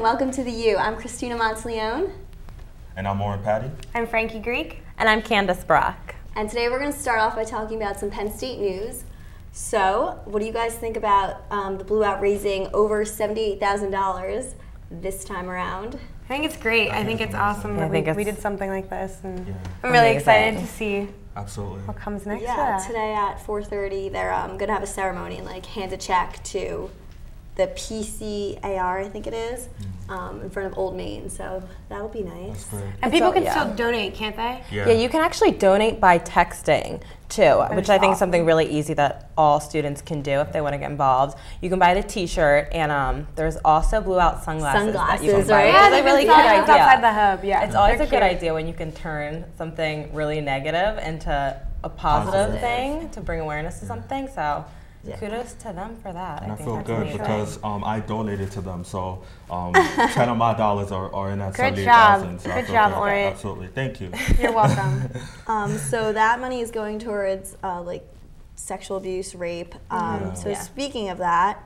welcome to the U. I'm Christina Monteleone. And I'm Lauren Patty. I'm Frankie Greek. And I'm Candace Brock. And today we're going to start off by talking about some Penn State news. So, what do you guys think about the Blue Out raising over $78,000 this time around? I think it's great. I think it's awesome that we did something like this, and I'm really amazing. excited to see Absolutely. what comes next. Yeah, today at 4:30, they're going to have a ceremony and hand a check to the PCAR, I think it is, in front of Old Main. So that'll be nice. And people can still donate, can't they? Yeah, you can actually donate by texting too, which I think is something really easy that all students can do if they want to get involved. You can buy the T-shirt, and there's also Blue Out sunglasses. That you can buy. Right? Yeah, they're really good idea. Outside the hub, yeah. It's always a good idea when you can turn something really negative into a positive thing to bring awareness to something. So. Kudos to them for that. And I think feel that's good amazing. because I donated to them, so 10 of my dollars are in that Good 78,000. So Good job, Lauren. Absolutely, thank you. You're welcome. So that money is going towards sexual abuse, rape. Speaking of that,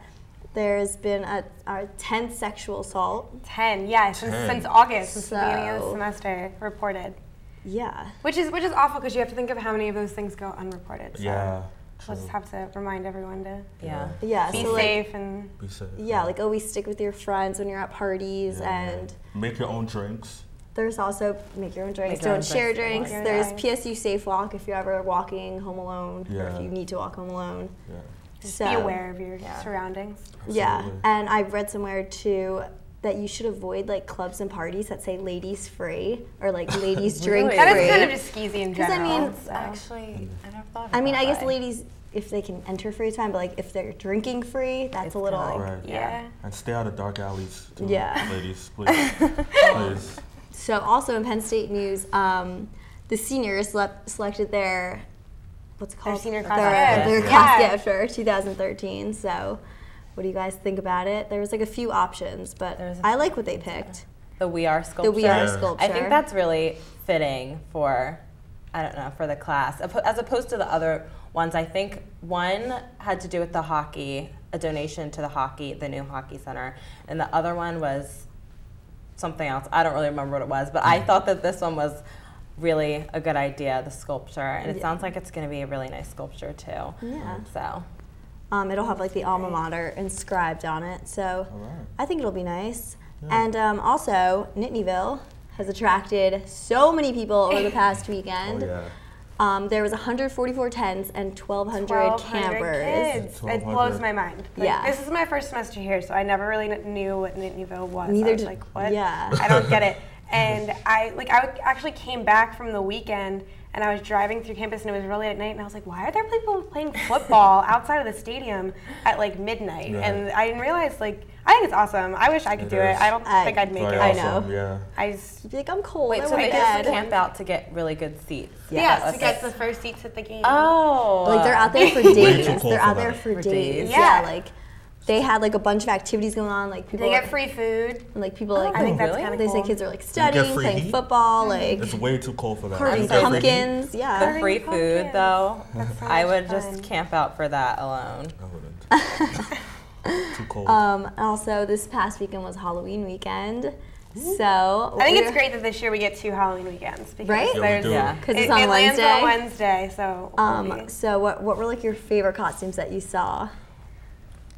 there's been our 10th sexual assault. 10, yeah, since August, since the beginning of the semester, reported. Yeah. Which is awful because you have to think of how many of those things go unreported. So. Yeah. We'll just have to remind everyone to be so safe and be safe. Yeah, always stick with your friends when you're at parties and make your own drinks. There's also make your own drinks. Don't share drinks. There's PSU Safe Walk if you're ever walking home alone or if you need to walk home alone. Yeah. Just be aware of your surroundings. Absolutely. Yeah, and I've read somewhere too that you should avoid clubs and parties that say ladies free or ladies drink free. That is kind of just skeezy in general. Actually, I never thought of I mean, I guess ladies, if they can enter free, it's fine, but if they're drinking free, that's a little... Right. Yeah. And stay out of dark alleys too, ladies, please. Please. So also in Penn State news, the seniors selected their, what's it called? Their senior class Their class gift for 2013, so... What do you guys think about it? There was a few options, but I like what they picked. The We Are sculpture. The We Are sculpture. I think that's really fitting for, I don't know, for the class. As opposed to the other ones, I think one had to do with the hockey, a donation to the new hockey center, and the other one was something else. I don't really remember what it was, but I thought that this one was really a good idea, the sculpture, and it sounds like it's going to be a really nice sculpture too. Yeah. So. It'll have the alma mater inscribed on it, so I think it'll be nice. Yeah. And also, Nittanyville has attracted so many people over the past weekend. There was 144 tents and 1,200 campers. Kids. It blows my mind. This is my first semester here, so I never really knew what Nittanyville was. Neither did. What? Yeah. I don't get it. And I actually came back from the weekend. And I was driving through campus, and it was really at night, and I was like, why are there people playing football outside of the stadium at midnight? Yeah. And I didn't realize, I think it's awesome. I wish I could do it. I don't think I'd make it. Awesome. I know. Yeah. I just be I'm cold. Wait, so they just camp out to get really good seats? Yes, to get the first seats at the game. Oh. They're out there for days. They're out there for days. Yeah. They had a bunch of activities going on. People they get free food. And people I think that's kind of cool. They say kids are studying, playing football. It's way too cold for that. Carving pumpkins. Yeah. The free food though. I would just camp out for that alone. I wouldn't. Too cold. Also, this past weekend was Halloween weekend. So I think it's great that this year we get 2 Halloween weekends. Because because it's on Wednesday. Wednesday. It lands on Wednesday, so. So what were your favorite costumes that you saw?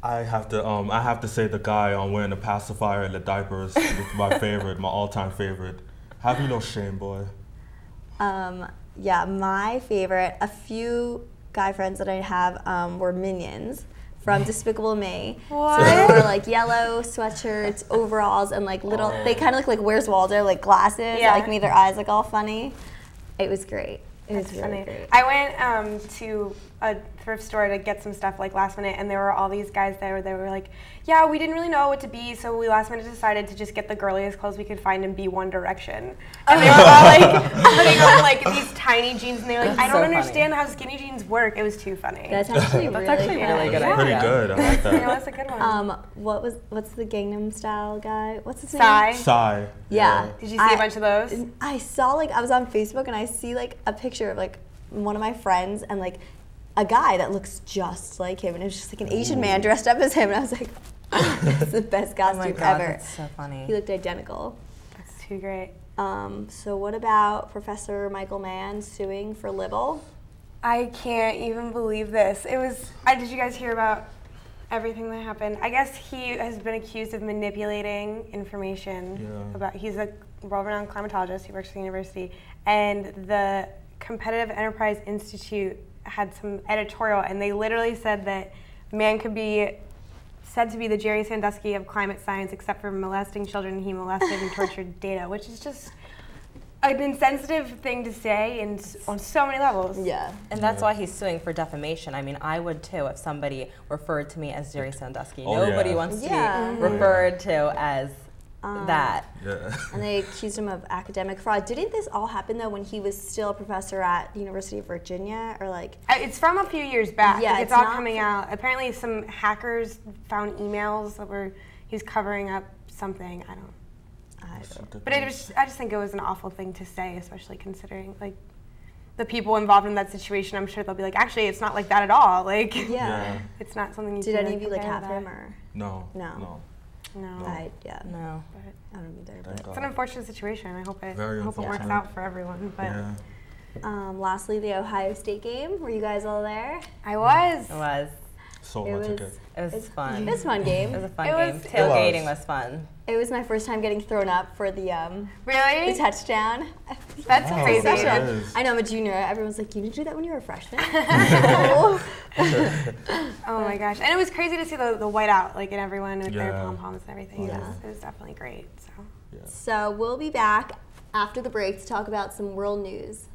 I have to say the guy wearing the pacifier and the diapers is my favorite, my all-time favorite. Have you no shame, boy? Yeah, my favorite. A few guy friends that I have were Minions from Despicable Me. What? So they wore yellow sweatshirts, overalls, and little. They kind of look like Where's Waldo, glasses. Yeah. Made their eyes all funny. It was great. It was really great. I went to a thrift store to get some stuff last minute, and there were all these guys there. They were like, yeah, we didn't really know what to be, so we last minute decided to just get the girliest clothes we could find and be One Direction. And they were all putting on these tiny jeans, and they were like, I don't understand how skinny jeans work. It was too funny. That's actually really good. Pretty good. I like that. That's a good one. What's the Gangnam Style guy? What's his name? Psy. Yeah. Did you see a bunch of those? I saw I was on Facebook and I see a picture of one of my friends and a guy that looks just like him, and it was just an Asian man dressed up as him, and I was like, It's the best costume Oh my God, ever. that's so funny. He looked identical. That's too great. So what about Professor Michael Mann suing for libel? I can't even believe this. It was. Did you guys hear about everything that happened? I guess he has been accused of manipulating information about. He's a world-renowned climatologist. He works at the university, and the Competitive Enterprise Institute had some editorial, and they literally said that Mann could be said to be the Jerry Sandusky of climate science, except for molesting children. He molested and tortured data, which is just an insensitive thing to say on so many levels. Yeah. And that's why he's suing for defamation. I mean, I would too if somebody referred to me as Jerry Sandusky. Oh, Nobody wants to be referred to as that. Yeah. And they accused him of academic fraud. Didn't this all happen though when he was still a professor at the University of Virginia, or like? It's from a few years back. Yeah, Like, it's it's all not coming out. Apparently, some hackers found emails that he's covering up something. I don't. But I just think it was an awful thing to say, especially considering like the people involved in that situation. I'm sure they'll be like, actually, it's not like that at all. Like, it's not something you. Did can any of you like compare have to that. him or? No. No. No. No. No. I don't either. But. It's an unfortunate situation. I hope it works unfortunate. out for everyone. But Lastly, the Ohio State game. Were you guys all there? I was. It was. So It much was- again. It was fun. It was a fun game. It was a fun It game. was- Tailgating was fun. It was my first time getting thrown up for the Really? touchdown. That's Wow. crazy. That Session. is. I know I'm a junior. Everyone's like, you didn't do that when you were a freshman. No. Oh my gosh. And it was crazy to see the whiteout, like, in everyone with their Yeah. pom-poms and everything. Yeah. It was definitely great. So. So we'll be back after the break to talk about some world news.